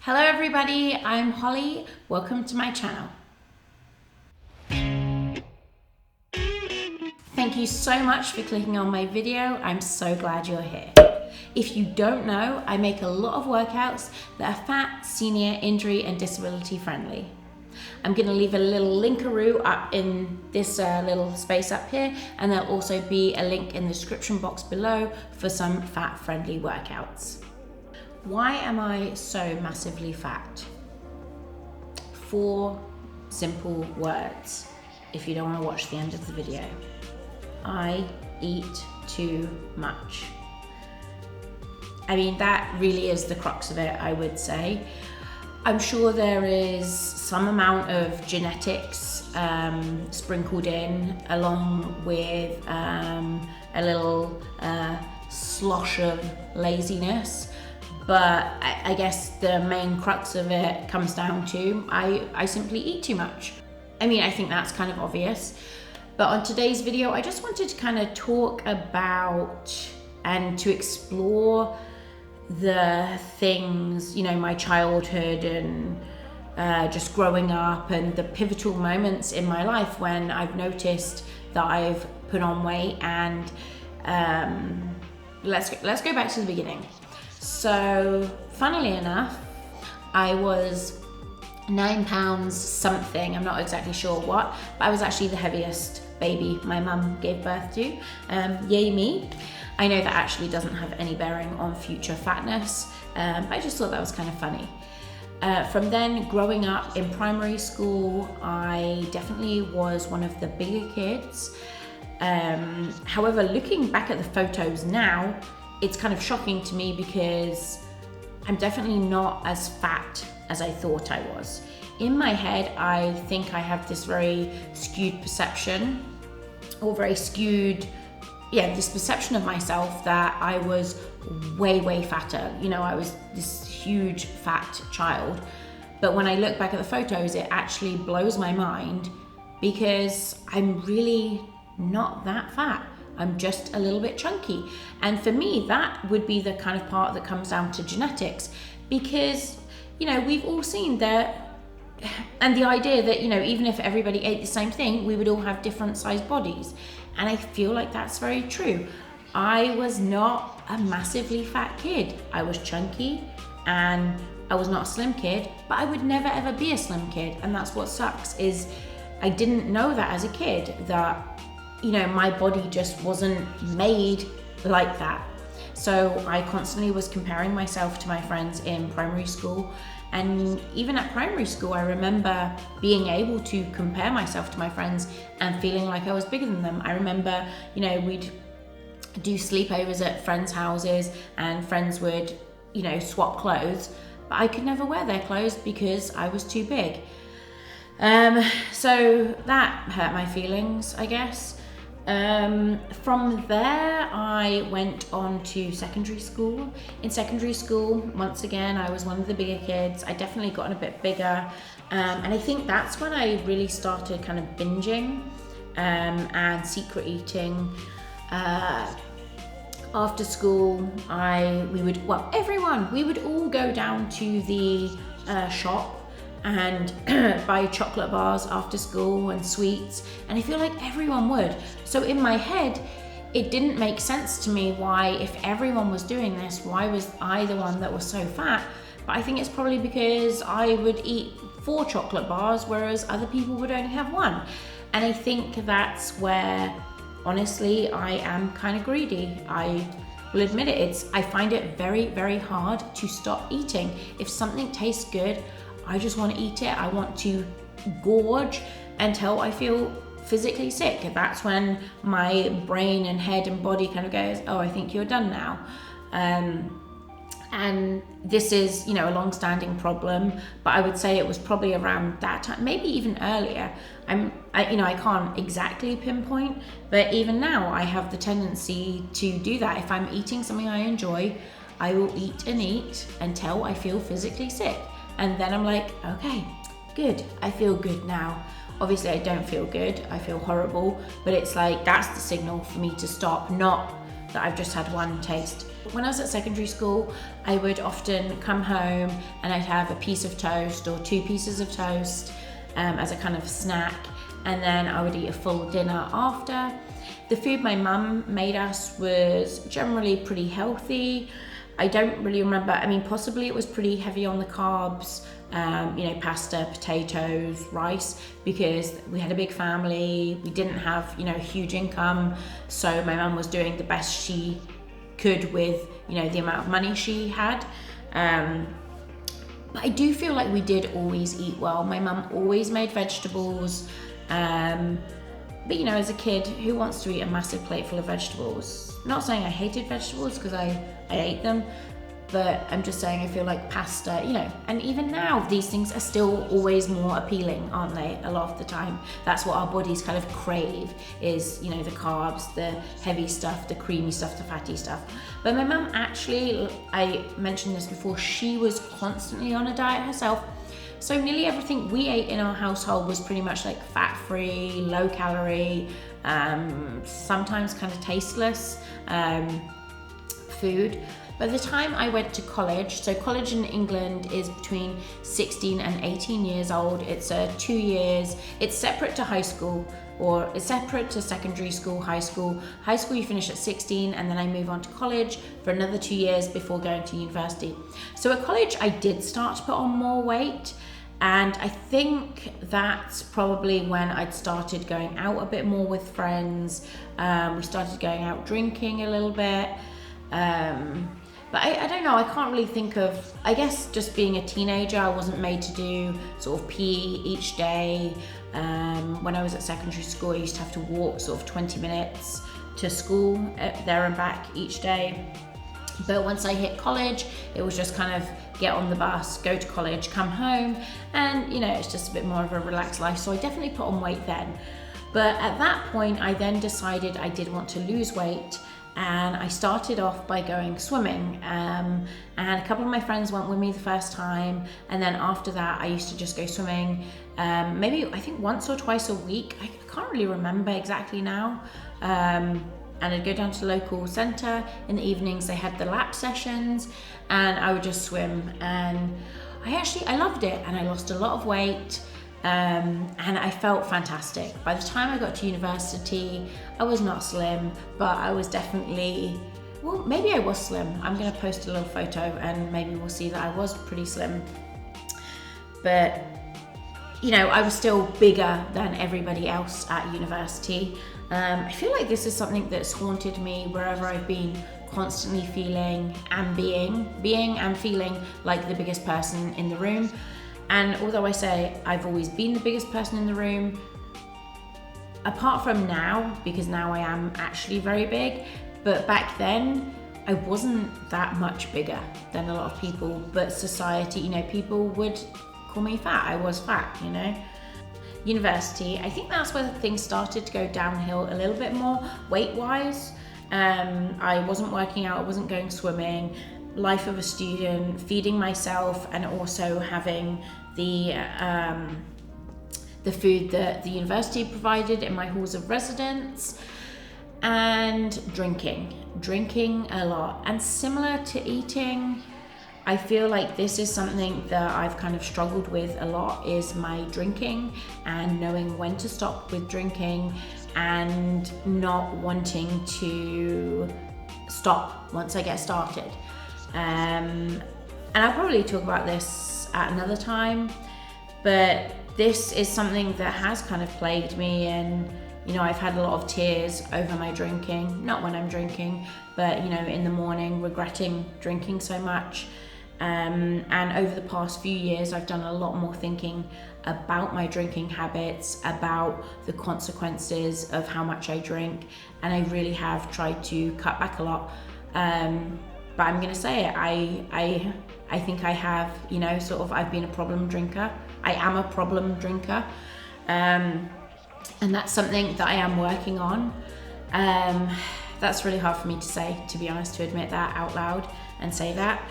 Hello everybody, I'm Holly. Welcome to my channel. Thank you so much for clicking on my video. I'm so glad you're here. If you don't know, I make a lot of workouts that are fat, senior, injury and disability friendly. I'm going to leave a little linkaroo up in this little space up here, and there'll also be a link in the description box below for some fat friendly workouts. Why am I so massively fat? 4 simple words, if you don't want to watch the end of the video. I eat too much. I mean, that really is the crux of it, I would say. I'm sure there is some amount of genetics sprinkled in, along with a little slosh of laziness. But I guess the main crux of it comes down to I simply eat too much. I mean, I think that's kind of obvious. But on today's video, I just wanted to kind of talk about and to explore the things, you know, my childhood and just growing up and the pivotal moments in my life when I've noticed that I've put on weight. And let's go back to the beginning. So, funnily enough, I was 9 pounds something, I'm not exactly sure what, but I was actually the heaviest baby my mum gave birth to. Yay me. I know that actually doesn't have any bearing on future fatness, but I just thought that was kind of funny. From then, growing up in primary school, I definitely was one of the bigger kids. However, looking back at the photos now, it's kind of shocking to me because I'm definitely not as fat as I thought I was. In my head, I think I have this very skewed perception, or very skewed, this perception of myself that I was way fatter. You know, I was this huge fat child. But when I look back at the photos, it actually blows my mind because I'm really not that fat. I'm just a little bit chunky. And for me, that would be the kind of part that comes down to genetics, because, you know, we've all seen that, and the idea that, you know, even if everybody ate the same thing, we would all have different sized bodies. And I feel like that's very true. I was not a massively fat kid. I was chunky, and I was not a slim kid, but I would never ever be a slim kid. And that's what sucks, is I didn't know that as a kid, that, you know, my body just wasn't made like that. So I constantly was comparing myself to my friends in primary school. And even at primary school, I remember being able to compare myself to my friends and feeling like I was bigger than them. I remember, you know, we'd do sleepovers at friends' houses and friends would, you know, swap clothes, but I could never wear their clothes because I was too big. So that hurt my feelings, I guess. From there, I went on to secondary school. In secondary school, once again, I was one of the bigger kids. I definitely got a bit bigger. And I think that's when I really started kind of binging and secret eating. After school, we would all go down to the shop and buy chocolate bars after school and sweets, and I feel like everyone would. So in my head, it didn't make sense to me why, if everyone was doing this, why was I the one that was so fat? But I think it's probably because I would eat 4 chocolate bars, whereas other people would only have 1. And I think that's where, honestly, I am kind of greedy. I will admit it. I find it very hard to stop eating. If something tastes good, I just want to eat it. I want to gorge until I feel physically sick. That's when my brain and head and body kind of goes, oh, I think you're done now. And this is, you know, a long-standing problem, but I would say it was probably around that time, maybe even earlier. I can't exactly pinpoint, but even now I have the tendency to do that. If I'm eating something I enjoy, I will eat and eat until I feel physically sick. And then I'm like, okay, good, I feel good now. Obviously I don't feel good, I feel horrible, but it's like, that's the signal for me to stop, not that I've just had one taste. When I was at secondary school, I would often come home and I'd have a piece of toast or 2 pieces of toast as a kind of snack, and then I would eat a full dinner after. The food my mum made us was generally pretty healthy. I don't really remember, I mean, possibly it was pretty heavy on the carbs, you know, pasta, potatoes, rice, because we had a big family, we didn't have, you know, a huge income, so my mum was doing the best she could with, you know, the amount of money she had. But I do feel like we did always eat well. My mum always made vegetables, but you know, as a kid, who wants to eat a massive plate full of vegetables? Not saying I hated vegetables, because I ate them, but I'm just saying I feel like pasta, you know, and even now these things are still always more appealing, aren't they, a lot of the time. That's what our bodies kind of crave, is, you know, the carbs, the heavy stuff, the creamy stuff, the fatty stuff. But my mum actually, I mentioned this before, she was constantly on a diet herself. So nearly everything we ate in our household was pretty much like fat-free, low-calorie, sometimes kind of tasteless food. By the time I went to college, so college in England is between 16 and 18 years old. It's 2 years. It's separate to high school, or it's separate to secondary school, high school. High school you finish at 16, and then I move on to college for another 2 years before going to university. So at college I did start to put on more weight, and I think that's probably when I'd started going out a bit more with friends. We started going out drinking a little bit. But I don't know, I can't really think of, I guess just being a teenager, I wasn't made to do sort of PE each day. When I was at secondary school, I used to have to walk sort of 20 minutes to school, there and back each day. But once I hit college, it was just kind of get on the bus, go to college, come home, and you know, it's just a bit more of a relaxed life. So I definitely put on weight then. But at that point, I then decided I did want to lose weight. And I started off by going swimming, and a couple of my friends went with me the first time, and then after that I used to just go swimming, maybe I think once or twice a week. I can't really remember exactly now. And I'd go down to the local centre in the evenings. They had the lap sessions, and I would just swim, and I loved it, and I lost a lot of weight. And I felt fantastic. By the time I got to university, I was not slim, but I was definitely, well, maybe I was slim. I'm gonna post a little photo and maybe we'll see that I was pretty slim. But, you know, I was still bigger than everybody else at university. I feel like this is something that's haunted me wherever I've been, constantly feeling and being and feeling like the biggest person in the room. And although I say I've always been the biggest person in the room, apart from now, because now I am actually very big, but back then I wasn't that much bigger than a lot of people. But society, you know, people would call me fat. I was fat, you know. University, I think that's where things started to go downhill a little bit more weight-wise. I wasn't working out, I wasn't going swimming. Life of a student, feeding myself, and also having the food that the university provided in my halls of residence, and drinking a lot. And similar to eating, I feel like this is something that I've kind of struggled with a lot, is my drinking and knowing when to stop with drinking and not wanting to stop once I get started. And I'll probably talk about this at another time, but this is something that has kind of plagued me, and you know, I've had a lot of tears over my drinking, not when I'm drinking, but you know, in the morning, regretting drinking so much. And over the past few years, I've done a lot more thinking about my drinking habits, about the consequences of how much I drink, and I really have tried to cut back a lot. But I'm gonna say it, I think I have, you know, sort of, I've been a problem drinker. I am a problem drinker. And that's something that I am working on. That's really hard for me to say, to be honest, to admit that out loud and say that.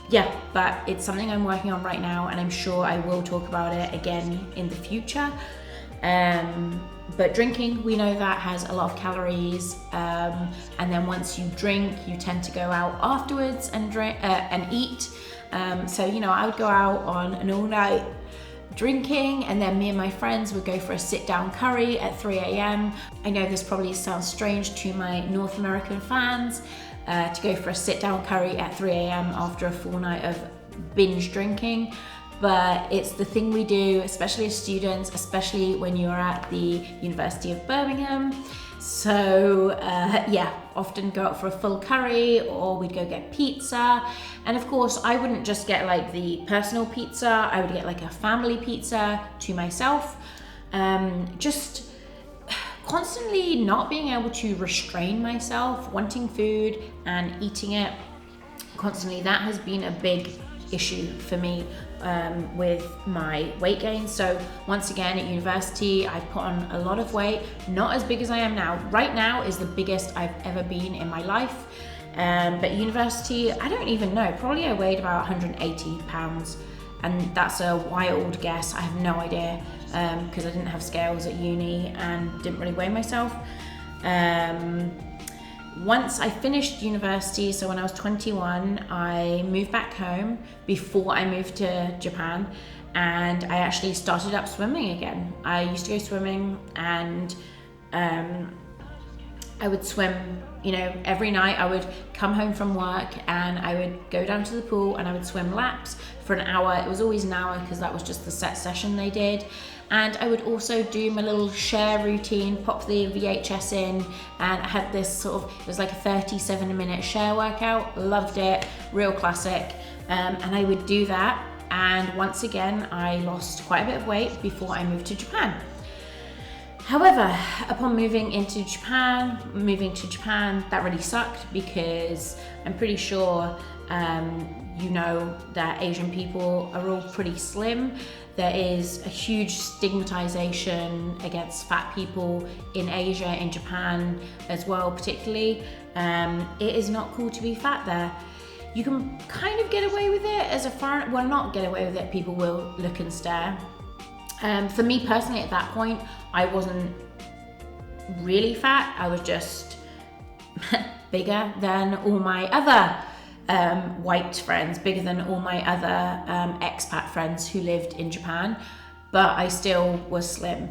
Yeah, but it's something I'm working on right now, and I'm sure I will talk about it again in the future. But drinking, we know that has a lot of calories, and then once you drink, you tend to go out afterwards and drink and eat. So you know, I would go out on an all-night drinking, and then me and my friends would go for a sit-down curry at 3 a.m. I know this probably sounds strange to my North American fans, to go for a sit-down curry at 3 a.m. after a full night of binge drinking. But it's the thing we do, especially as students, especially when you're at the University of Birmingham. So yeah, often go out for a full curry, or we'd go get pizza. And of course, I wouldn't just get like the personal pizza, I would get like a family pizza to myself. Just constantly not being able to restrain myself, wanting food and eating it constantly. That has been a big issue for me with my weight gain. So once again, at university, I put on a lot of weight, not as big as I am now. Right now is the biggest I've ever been in my life. But university, I don't even know, probably I weighed about 180 pounds. And that's a wild guess, I have no idea, because I didn't have scales at uni and didn't really weigh myself. Once I finished university, so when I was 21, I moved back home before I moved to Japan, and I actually started up swimming again. I used to go swimming, and I would swim, you know, every night. I would come home from work and I would go down to the pool and I would swim laps for an hour. It was always an hour because that was just the set session they did. And I would also do my little share routine, pop the VHS in, and I had this sort of, it was like a 37-minute share workout. Loved it, real classic. And I would do that. And once again, I lost quite a bit of weight before I moved to Japan. However, upon moving to Japan, that really sucked, because I'm pretty sure you know that Asian people are all pretty slim. There is a huge stigmatization against fat people in Asia, in Japan as well, particularly. It is not cool to be fat there. You can kind of get away with it as a foreigner. Well, not get away with it, people will look and stare. For me personally, at that point, I wasn't really fat. I was just bigger than all my other white friends, bigger than all my other expat friends who lived in Japan, but I still was slim.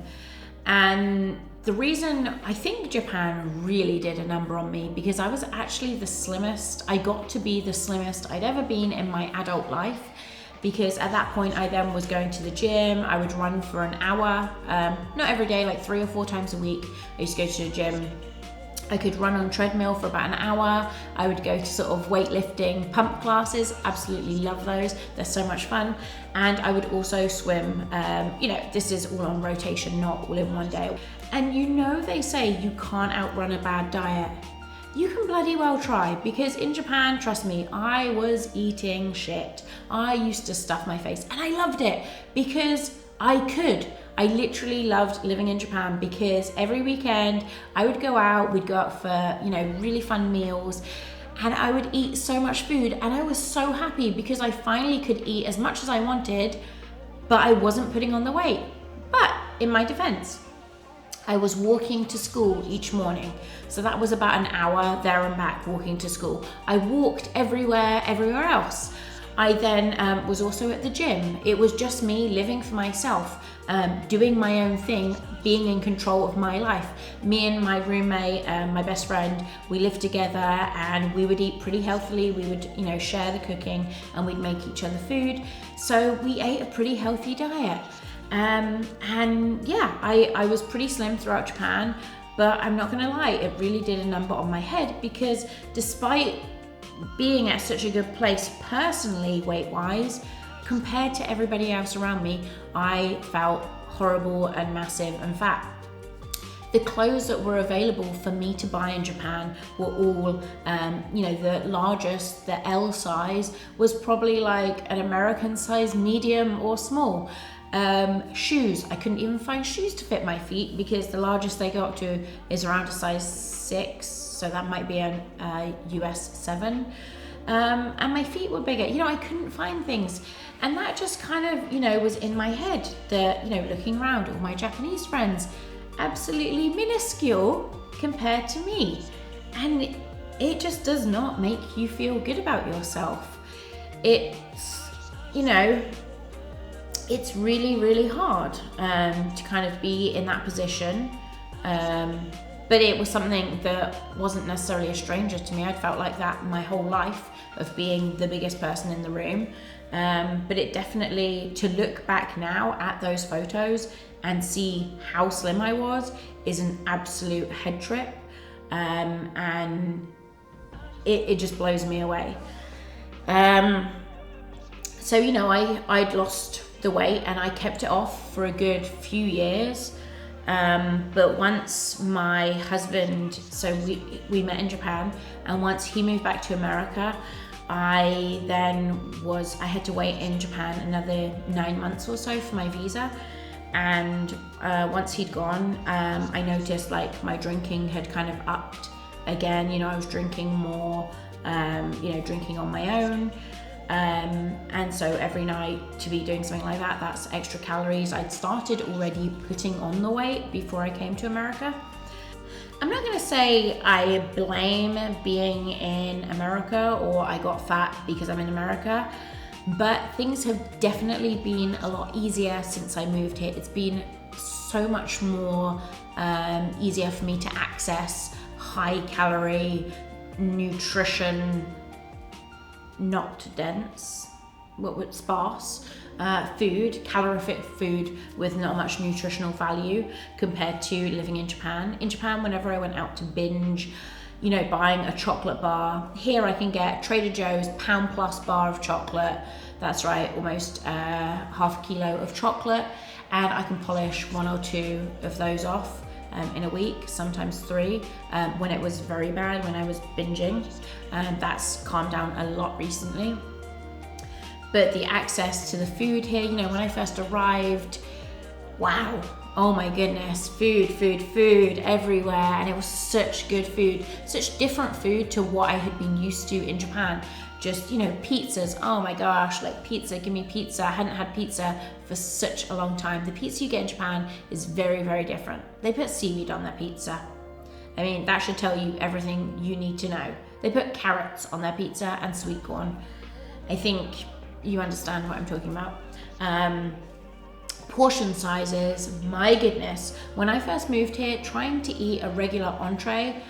And the reason I think Japan really did a number on me, because I was actually the slimmest. I got to be the slimmest I'd ever been in my adult life. Because at that point I then was going to the gym. I would run for an hour, not every day, like 3 or 4 times a week. I used to go to the gym. I could run on treadmill for about an hour. I would go to sort of weightlifting pump classes, absolutely love those. They're so much fun. And I would also swim, you know, this is all on rotation, not all in one day. And you know, they say you can't outrun a bad diet. You can bloody well try, because in Japan, trust me, I was eating shit. I used to stuff my face, and I loved it because I could. I literally loved living in Japan, because every weekend I would go out, we'd go out for, you know, really fun meals, and I would eat so much food, and I was so happy because I finally could eat as much as I wanted, but I wasn't putting on the weight. But in my defense, I was walking to school each morning. So that was about an hour there and back walking to school. I walked everywhere else. I then was also at the gym. It was just me living for myself, doing my own thing, being in control of my life. Me and my roommate, my best friend, we lived together, and we would eat pretty healthily. We would, you know, share the cooking, and we'd make each other food. So we ate a pretty healthy diet. And yeah, I was pretty slim throughout Japan, but I'm not gonna lie, it really did a number on my head, because despite being at such a good place personally weight-wise, compared to everybody else around me, I felt horrible and massive and fat. The clothes that were available for me to buy in Japan were all, you know, the largest, the L size, was probably like an American size medium or small. Shoes, I couldn't even find shoes to fit my feet, because the largest they go up to is around a size 6, so that might be a US 7. and my feet were bigger. I couldn't find things. And that just kind of, was in my head that, looking around, all my Japanese friends, absolutely minuscule compared to me. And it just does not make you feel good about yourself. It's, it's really, really hard to kind of be in that position. But it was something that wasn't necessarily a stranger to me. I'd felt like that my whole life of being the biggest person in the room. But it definitely, to look back now at those photos and see how slim I was, is an absolute head trip. And it just blows me away. So, I'd lost the weight and I kept it off for a good few years. But once my husband, so we met in Japan, and once he moved back to America, I had to wait in Japan another 9 months or so for my visa. And once he'd gone, I noticed like my drinking had kind of upped again. I was drinking more, drinking on my own. And so every night to be doing something like that, that's extra calories. I'd started already putting on the weight before I came to America. I'm not gonna say I blame being in America or I got fat because I'm in America, but things have definitely been a lot easier since I moved here. It's been so much more easier for me to access high calorie nutrition, not dense, sparse food, calorific food with not much nutritional value compared to living in Japan. In Japan, whenever I went out to binge, buying a chocolate bar, here I can get Trader Joe's pound plus bar of chocolate. That's right, almost half a kilo of chocolate, and I can polish 1 or 2 of those off in a week, sometimes 3, when it was very bad, when I was binging. That's calmed down a lot recently. But the access to the food here, when I first arrived, wow, oh my goodness, food everywhere. And it was such good food, such different food to what I had been used to in Japan. Just, pizzas, oh my gosh, like pizza, give me pizza. I hadn't had pizza for such a long time. The pizza you get in Japan is very, very different. They put seaweed on their pizza. I mean, that should tell you everything you need to know. They put carrots on their pizza and sweet corn. I think you understand what I'm talking about. Portion sizes, my goodness. When I first moved here, trying to eat a regular entree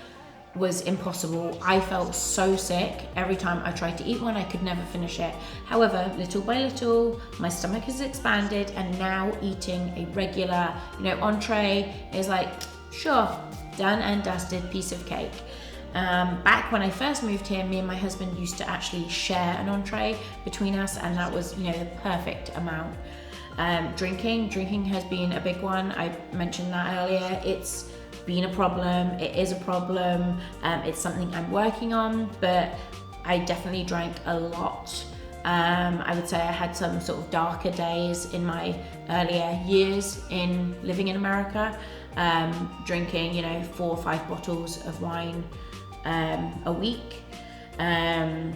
was impossible. I felt so sick every time I tried to eat one. I could never finish it. However, little by little, my stomach has expanded, and now eating a regular, entree is like, sure, done and dusted, piece of cake. Back when I first moved here, me and my husband used to actually share an entree between us, and that was, the perfect amount. Drinking has been a big one. I mentioned that earlier. It's been a problem. It is a problem. It's something I'm working on, but I definitely drank a lot. I would say I had some sort of darker days in my earlier years in living in America, drinking, 4 or 5 bottles of wine a week. And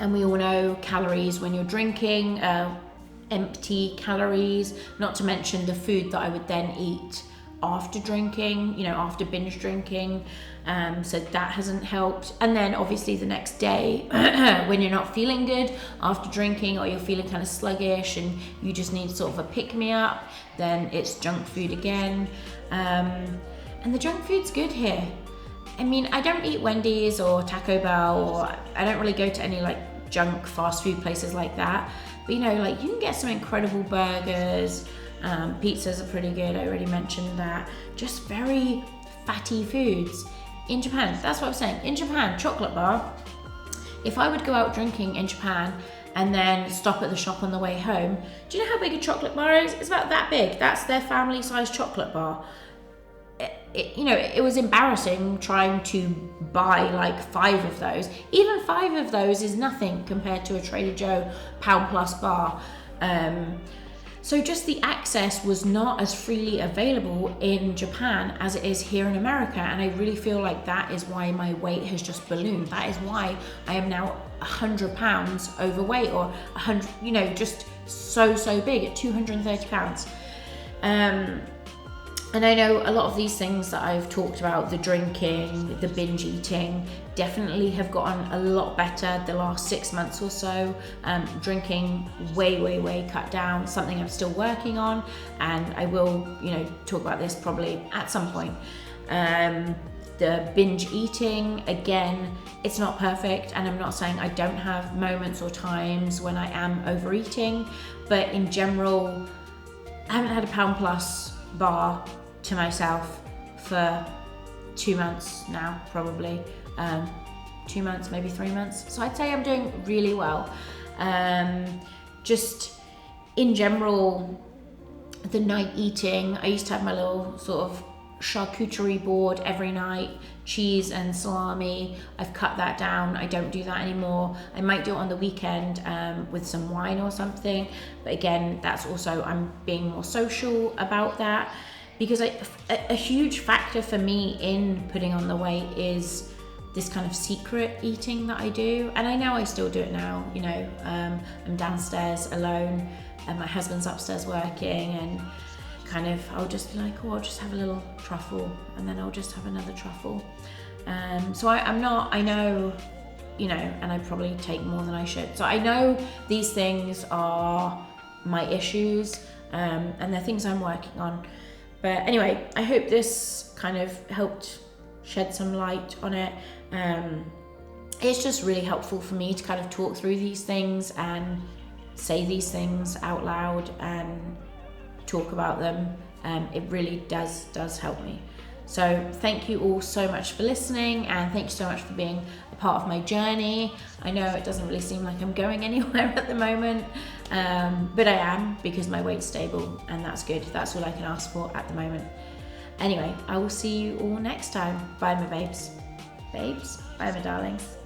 we all know calories when you're drinking, empty calories, not to mention the food that I would then eat after drinking, after binge drinking. So that hasn't helped. And then obviously the next day, when you're not feeling good after drinking, or you're feeling kind of sluggish and you just need sort of a pick-me-up, then it's junk food again. And the junk food's good here. I mean, I don't eat Wendy's or Taco Bell, or I don't really go to any like junk fast food places like that. But you can get some incredible burgers. Pizzas are pretty good, I already mentioned that. Just very fatty foods. In Japan, that's what I'm saying. In Japan, chocolate bar. If I would go out drinking in Japan and then stop at the shop on the way home, do you know how big a chocolate bar is? It's about that big. That's their family-sized chocolate bar. It was embarrassing trying to buy like 5 of those. Even 5 of those is nothing compared to a Trader Joe pound plus bar. So just the access was not as freely available in Japan as it is here in America. And I really feel like that is why my weight has just ballooned. That is why I am now 100 pounds overweight, or 100, you know, just so big at 230 pounds. And I know a lot of these things that I've talked about, the drinking, the binge eating, definitely have gotten a lot better the last 6 months or so. Drinking way cut down, something I'm still working on, and I will, you know, talk about this probably at some point. The binge eating, again, it's not perfect, and I'm not saying I don't have moments or times when I am overeating, but in general, I haven't had a pound plus bar to myself for 2 months now, probably. 2 months, maybe 3 months. So I'd say I'm doing really well. Just in general, the night eating, I used to have my little sort of charcuterie board every night, cheese and salami. I've cut that down. I don't do that anymore. I might do it on the weekend with some wine or something, but again, that's also, I'm being more social about that, because a huge factor for me in putting on the weight is this kind of secret eating that I do. And I know I still do it now, you know. I'm downstairs alone and my husband's upstairs working, and kind of I'll just be like, oh, I'll just have a little truffle, and then I'll just have another truffle. So I'm not, I know, you know, and I probably take more than I should. So I know these things are my issues, and they're things I'm working on. But anyway, I hope this kind of helped shed some light on it. It's just really helpful for me to kind of talk through these things and say these things out loud and talk about them. It really does help me. So thank you all so much for listening, and thank you so much for being a part of my journey. I know it doesn't really seem like I'm going anywhere at the moment, but I am, because my weight's stable, and that's good. That's all I can ask for at the moment. Anyway, I will see you all next time. Bye, my babes. Bye, my darlings.